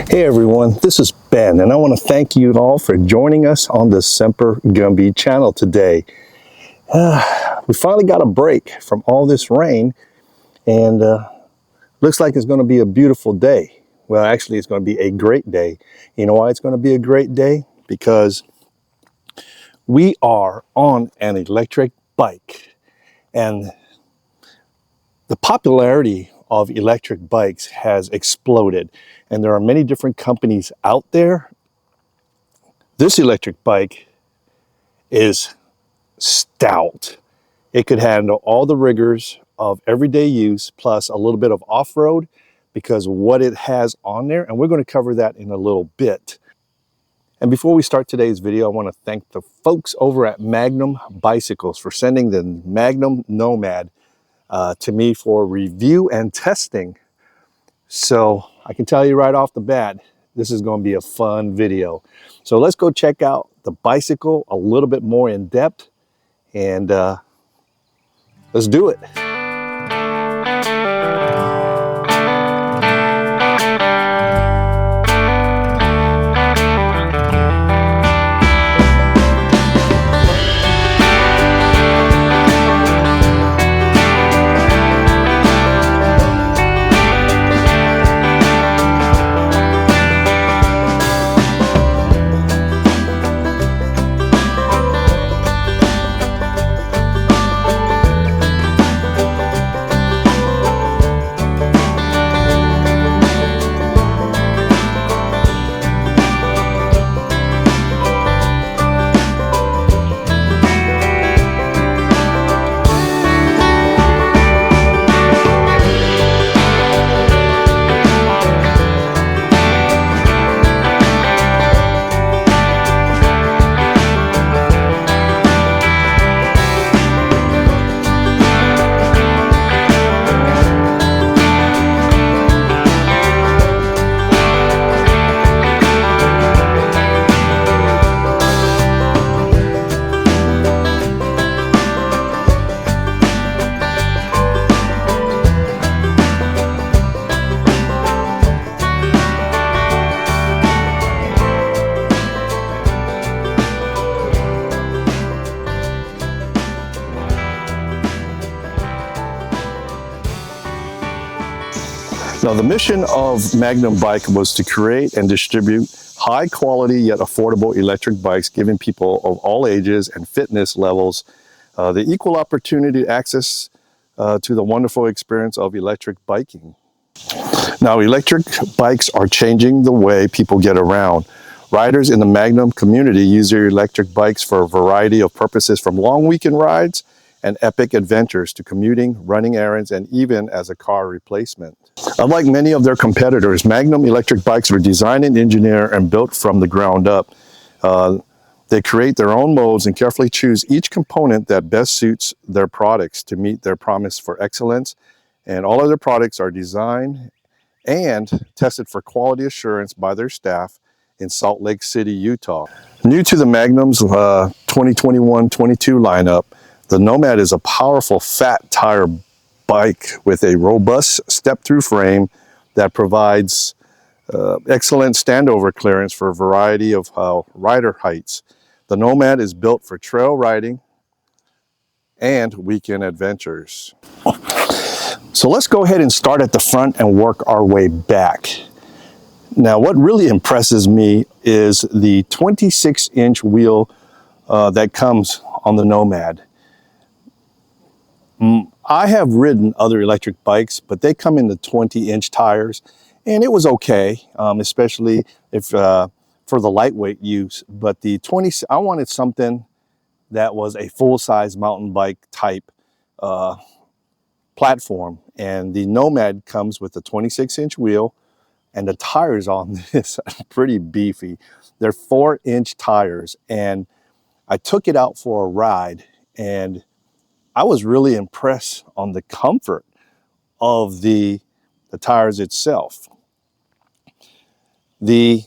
Hey everyone, this is Ben, and I want to thank you all for joining us on the Semper Gumby channel today. We finally got a break from all this rain, and looks like it's going to be a beautiful day. Well, actually, it's going to be a great day. You know why it's going to be a great day? Because we are on an electric bike, and the popularity of electric bikes has exploded, and there are many different companies out there. This electric bike is stout. It could handle all the rigors of everyday use plus a little bit of off-road because of what it has on there, and we're going to cover that in a little bit. And before we start today's video, I want to thank the folks over at Magnum Bicycles for sending the Magnum Nomad to me for review and testing. So I can tell you right off the bat, this is going to be a fun video. So let's go check out the bicycle a little bit more in depth, and let's do it. Now, the mission of Magnum Bike was to create and distribute high quality yet affordable electric bikes, giving people of all ages and fitness levels the equal opportunity to access to the wonderful experience of electric biking. Now, electric bikes are changing the way people get around. Riders in the Magnum community use their electric bikes for a variety of purposes, from long weekend rides and epic adventures to commuting, running errands, and even as a car replacement. Unlike many of their competitors, Magnum electric bikes are designed and engineered and built from the ground up. They create their own molds and carefully choose each component that best suits their products to meet their promise for excellence. And all of their products are designed and tested for quality assurance by their staff in Salt Lake City, Utah. New to the Magnum's 2021-22 lineup, the Nomad is a powerful fat tire bike with a robust step-through frame that provides excellent standover clearance for a variety of rider heights. The Nomad is built for trail riding and weekend adventures. So let's go ahead and start at the front and work our way back. Now, what really impresses me is the 26-inch wheel that comes on the Nomad. I have ridden other electric bikes, but they come in the 20-inch tires, and it was okay, especially if for the lightweight use. But the I wanted something that was a full-size mountain bike type platform, and the Nomad comes with a 26-inch wheel, and the tires on this are pretty beefy. They're 4-inch tires, and I took it out for a ride, and I was really impressed on the comfort of the tires itself. The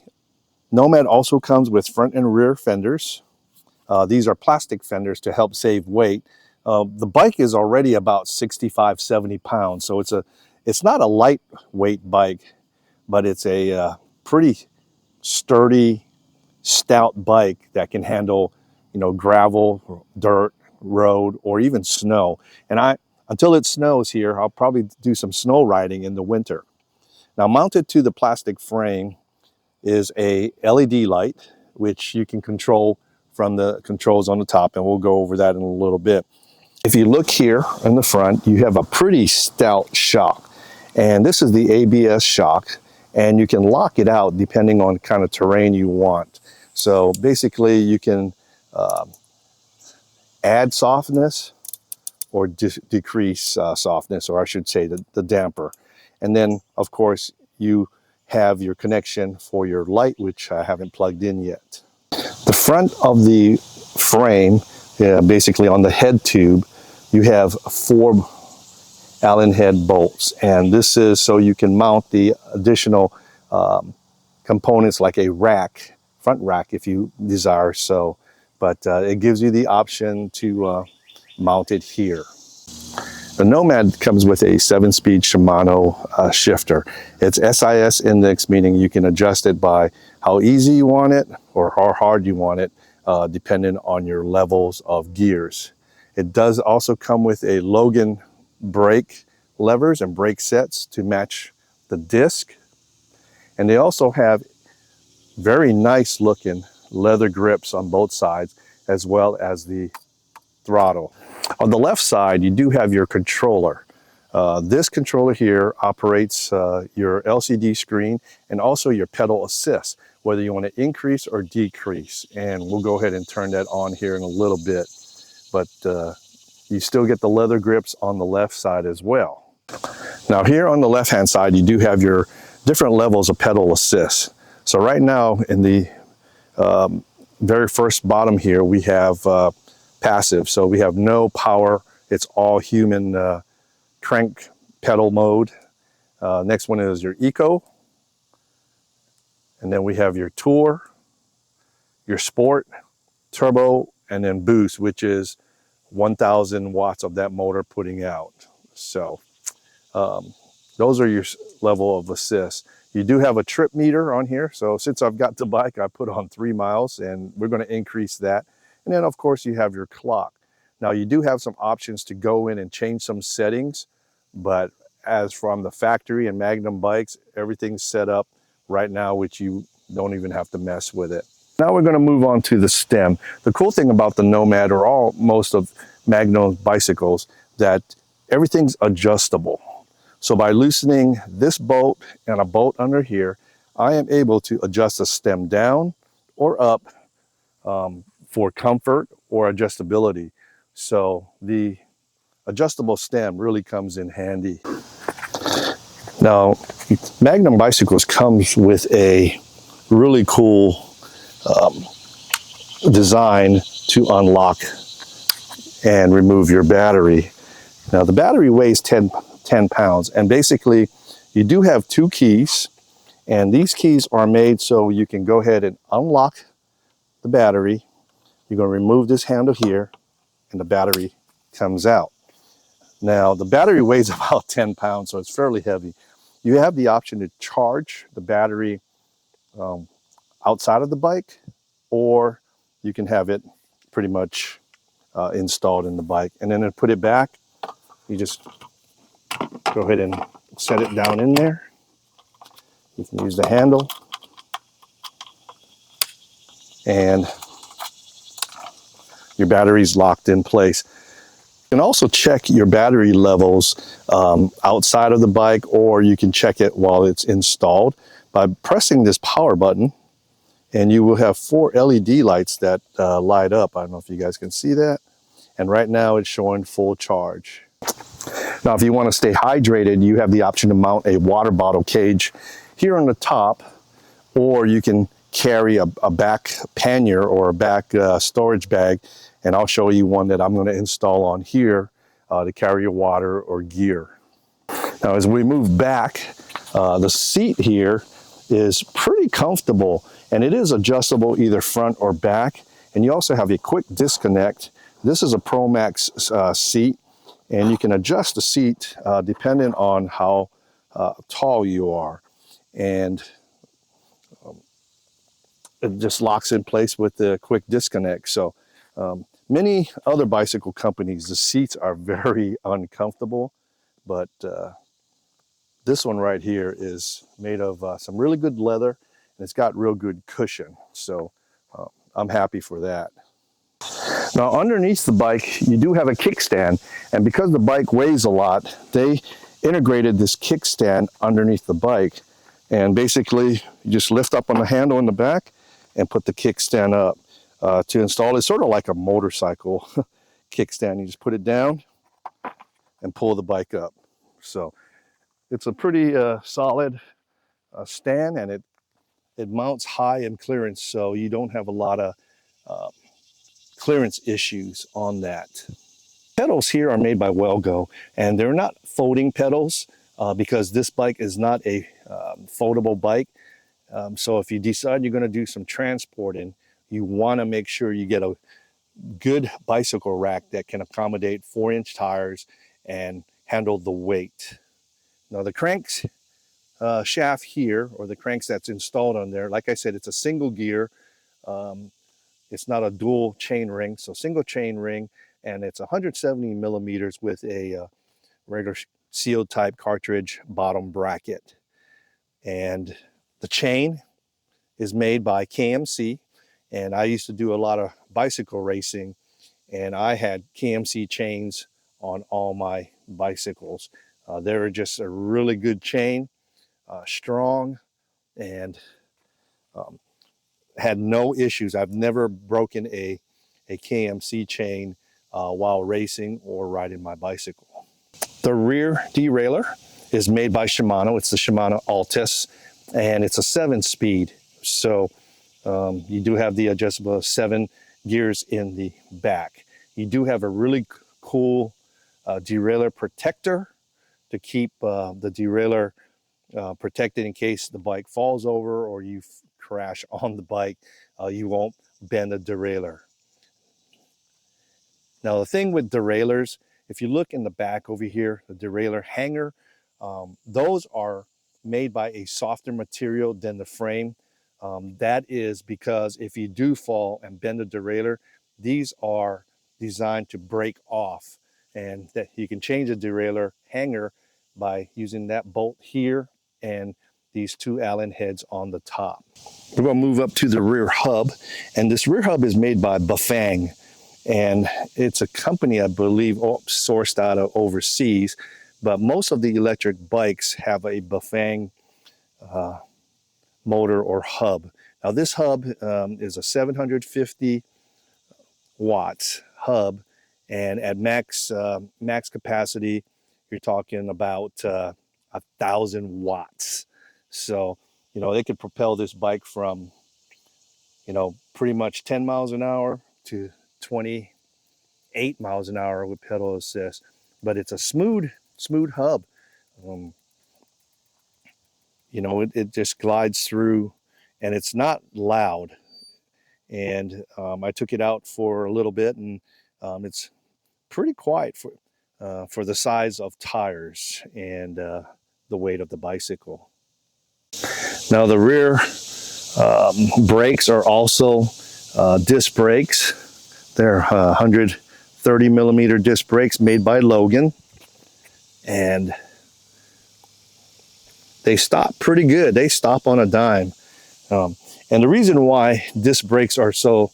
Nomad also comes with front and rear fenders. These are plastic fenders to help save weight. The bike is already about 65, 70 pounds, so it's not a lightweight bike, but it's a pretty sturdy, stout bike that can handle, gravel, dirt, road, or even snow. And until it snows here, I'll probably do some snow riding in the winter. Now, mounted to the plastic frame is a LED light, which you can control from the controls on the top, and we'll go over that in a little bit. If you look here in the front, you have a pretty stout shock, and this is the ABS shock, and you can lock it out depending on kind of terrain you want. So basically you can add softness or decrease softness, or I should say the damper. And then of course you have your connection for your light, which I haven't plugged in yet. The front of the frame, basically on the head tube, you have 4 Allen head bolts, and this is so you can mount the additional components like a rack, front rack if you desire so, but it gives you the option to mount it here. The Nomad comes with a 7-speed Shimano shifter. It's SIS index, meaning you can adjust it by how easy you want it or how hard you want it, depending on your levels of gears. It does also come with a Logan brake levers and brake sets to match the disc. And they also have very nice looking leather grips on both sides, as well as the throttle. On the left side, you do have your controller. This controller here operates your LCD screen and also your pedal assist, whether you want to increase or decrease. And we'll go ahead and turn that on here in a little bit. But you still get the leather grips on the left side as well. Now here on the left hand side, you do have your different levels of pedal assist. So right now in the very first bottom here, we have passive. So we have no power. It's all human crank pedal mode. Next one is your eco. And then we have your tour, your sport, turbo, and then boost, which is 1,000 watts of that motor putting out. So those are your level of assist. You do have a trip meter on here. So since I've got the bike, I put on 3 miles, and we're going to increase that. And then of course you have your clock. Now you do have some options to go in and change some settings, but as from the factory and Magnum bikes, everything's set up right now, which you don't even have to mess with it. Now we're going to move on to the stem. The cool thing about the Nomad, or most of Magnum bicycles, that everything's adjustable. So by loosening this bolt and a bolt under here, I am able to adjust the stem down or up for comfort or adjustability. So the adjustable stem really comes in handy. Now, Magnum bicycles comes with a really cool design to unlock and remove your battery. Now the battery weighs 10 pounds, and basically you do have 2 keys, and these keys are made so you can go ahead and unlock the battery. You're going to remove this handle here and the battery comes out. Now the battery weighs about 10 pounds, so it's fairly heavy. You have the option to charge the battery outside of the bike, or you can have it pretty much installed in the bike. And then to put it back, you just go ahead and set it down in there. You can use the handle, and your battery's locked in place. You can also check your battery levels outside of the bike, or you can check it while it's installed by pressing this power button, and you will have 4 LED lights that light up. I don't know if you guys can see that. And right now it's showing full charge. Now, if you want to stay hydrated, you have the option to mount a water bottle cage here on the top, or you can carry a back pannier or a back storage bag, and I'll show you one that I'm going to install on here to carry your water or gear. Now, as we move back, the seat here is pretty comfortable, and it is adjustable either front or back, and you also have a quick disconnect. This is a Pro Max seat, and you can adjust the seat depending on how tall you are. And it just locks in place with the quick disconnect. So many other bicycle companies, the seats are very uncomfortable, but this one right here is made of some really good leather, and it's got real good cushion. So I'm happy for that. Now underneath the bike, you do have a kickstand, and because the bike weighs a lot, they integrated this kickstand underneath the bike, and basically you just lift up on the handle in the back and put the kickstand up. To install it, sort of like a motorcycle kickstand. You just put it down and pull the bike up. So it's a pretty solid stand, and it mounts high in clearance, so you don't have a lot of clearance issues on that. Pedals here are made by Wellgo, and they're not folding pedals because this bike is not a foldable bike. So if you decide you're going to do some transporting, you want to make sure you get a good bicycle rack that can accommodate 4-inch tires and handle the weight. Now the cranks shaft here, or the cranks that's installed on there, like I said, it's a single gear. It's not a dual chain ring, so single chain ring, and it's 170 millimeters with a regular sealed type cartridge bottom bracket. And the chain is made by KMC, and I used to do a lot of bicycle racing, and I had KMC chains on all my bicycles. They're just a really good chain, strong, and had no issues. I've never broken a KMC chain while racing or riding my bicycle. The rear derailleur is made by Shimano. It's the Shimano Altis, and it's a 7-speed. So you do have the adjustable 7 gears in the back. You do have a really cool derailleur protector to keep the derailleur protected in case the bike falls over or you crash on the bike. You won't bend the derailleur. Now the thing with derailleurs, if you look in the back over here, the derailleur hanger, those are made by a softer material than the frame. That is because if you do fall and bend the derailleur, these are designed to break off, and that you can change the derailleur hanger by using that bolt here and these 2 Allen heads on the top. We're going to move up to the rear hub, and this rear hub is made by Bafang, and it's a company I believe sourced out of overseas, but most of the electric bikes have a Bafang motor or hub. Now this hub is a 750 watts hub, and at max capacity, you're talking about 1,000 watts. So, you know, they could propel this bike from, you know, pretty much 10 miles an hour to 28 miles an hour with pedal assist. But it's a smooth hub. You know, it just glides through, and it's not loud. And I took it out for a little bit, and it's pretty quiet for the size of tires and the weight of the bicycle. Now the rear brakes are also disc brakes. They're 130 millimeter disc brakes made by Logan, and they stop pretty good. They stop on a dime. And the reason why disc brakes are so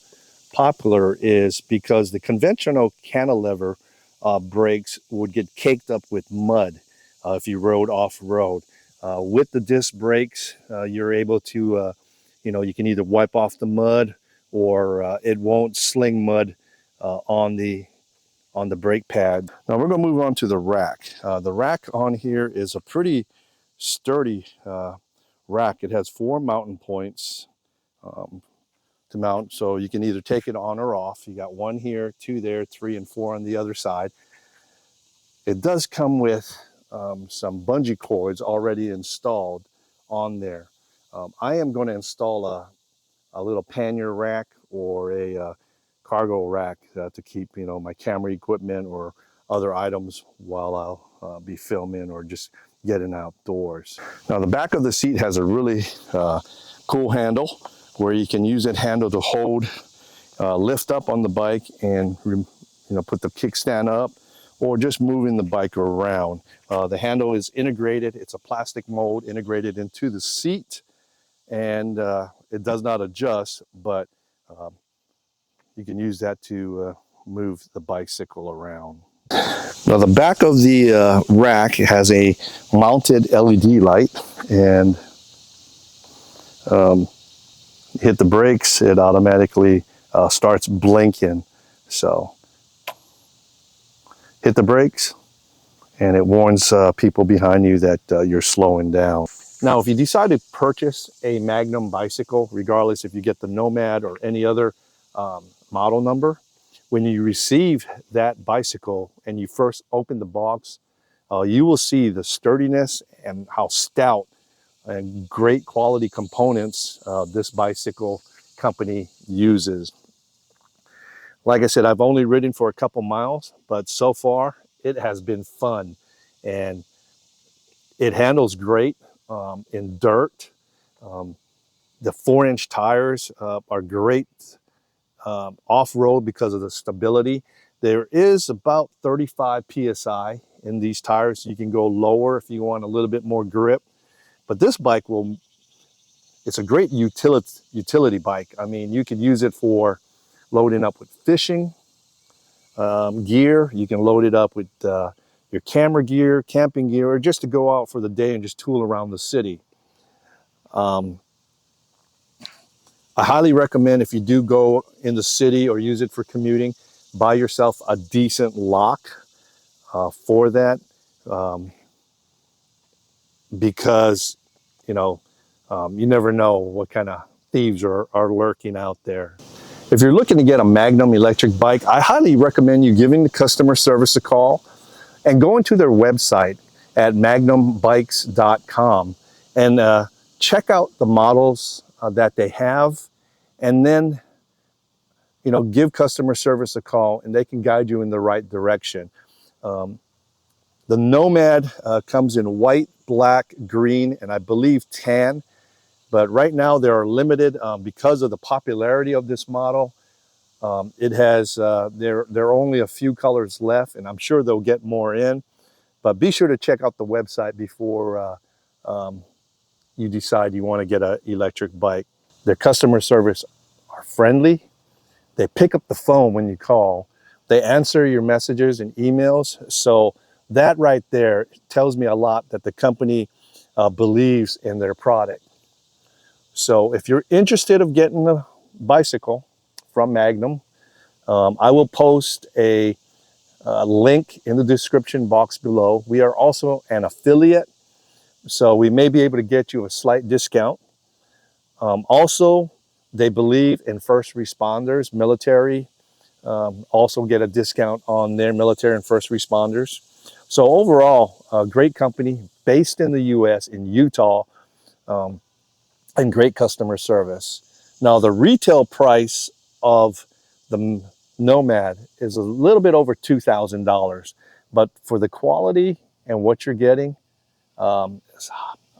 popular is because the conventional cantilever brakes would get caked up with mud if you rode off-road. With the disc brakes, you're able to, you know, you can either wipe off the mud, or it won't sling mud on the brake pad. Now we're going to move on to the rack. The rack on here is a pretty sturdy rack. It has 4 mounting points to mount, so you can either take it on or off. You got 1 here, 2 there, 3 and 4 on the other side. It does come with some bungee cords already installed on there. I am going to install a little pannier rack or a cargo rack to keep, you know, my camera equipment or other items while I'll be filming or just getting outdoors. Now the back of the seat has a really cool handle. where you can use that handle to hold, lift up on the bike and put the kickstand up, or just moving the bike around. The handle is integrated. It's a plastic mold integrated into the seat, and it does not adjust, but you can use that to move the bicycle around. Now the back of the rack has a mounted LED light, and hit the brakes, it automatically starts blinking. So hit the brakes and it warns people behind you that you're slowing down. Now, if you decide to purchase a Magnum bicycle, regardless if you get the Nomad or any other model number, when you receive that bicycle and you first open the box, you will see the sturdiness and how stout and great quality components this bicycle company uses. Like I said, I've only ridden for a couple miles, but so far it has been fun, and it handles great in dirt. The 4-inch tires are great off-road because of the stability. There is about 35 PSI in these tires. You can go lower if you want a little bit more grip, but this bike it's a great utility bike. I mean, you could use it for loading up with fishing gear. You can load it up with your camera gear, camping gear, or just to go out for the day and just tool around the city. I highly recommend, if you do go in the city or use it for commuting, buy yourself a decent lock for that, because you never know what kind of thieves are lurking out there. If you're looking to get a Magnum electric bike, I highly recommend you giving the customer service a call and going to their website at magnumbikes.com and check out the models that they have, and then give customer service a call and they can guide you in the right direction. The Nomad comes in white, black, green, and I believe tan. But right now they are limited because of the popularity of this model. It has there are only a few colors left, and I'm sure they'll get more in. But be sure to check out the website before you decide you want to get an electric bike. Their customer service are friendly. They pick up the phone when you call. They answer your messages and emails. So that right there tells me a lot that the company believes in their product. So if you're interested in getting a bicycle from Magnum, I will post a link in the description box below. We are also an affiliate, so we may be able to get you a slight discount. Also, they believe in first responders, military, also get a discount on their military and first responders. So overall, a great company based in the US, in Utah, and great customer service. Now, the retail price of the Nomad is a little bit over $2,000, but for the quality and what you're getting, I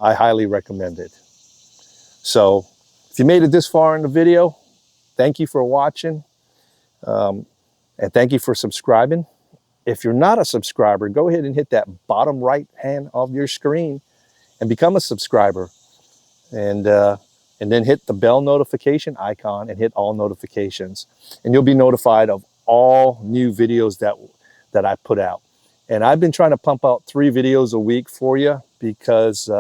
highly recommend it. So if you made it this far in the video, thank you for watching, and thank you for subscribing. If you're not a subscriber, go ahead and hit that bottom right hand of your screen and become a subscriber. And then hit the bell notification icon and hit all notifications. And you'll be notified of all new videos that I put out. And I've been trying to pump out 3 videos a week for you because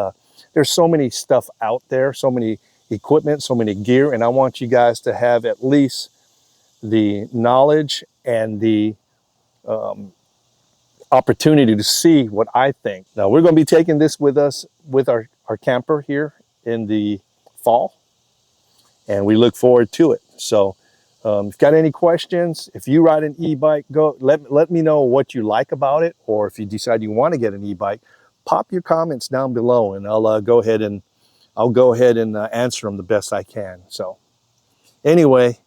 there's so many stuff out there, so many equipment, so many gear, and I want you guys to have at least the knowledge and the opportunity to see what I think. Now, we're going to be taking this with us with our camper here in the fall, and we look forward to it. So if you've got any questions, if you ride an e-bike, go let me know what you like about it, or if you decide you want to get an e-bike, pop your comments down below, and I'll go ahead and answer them the best I can. So anyway,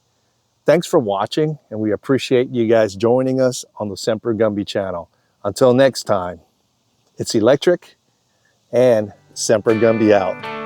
thanks for watching, and we appreciate you guys joining us on the Semper Gumby channel. Until next time, it's electric and Semper Gumby out.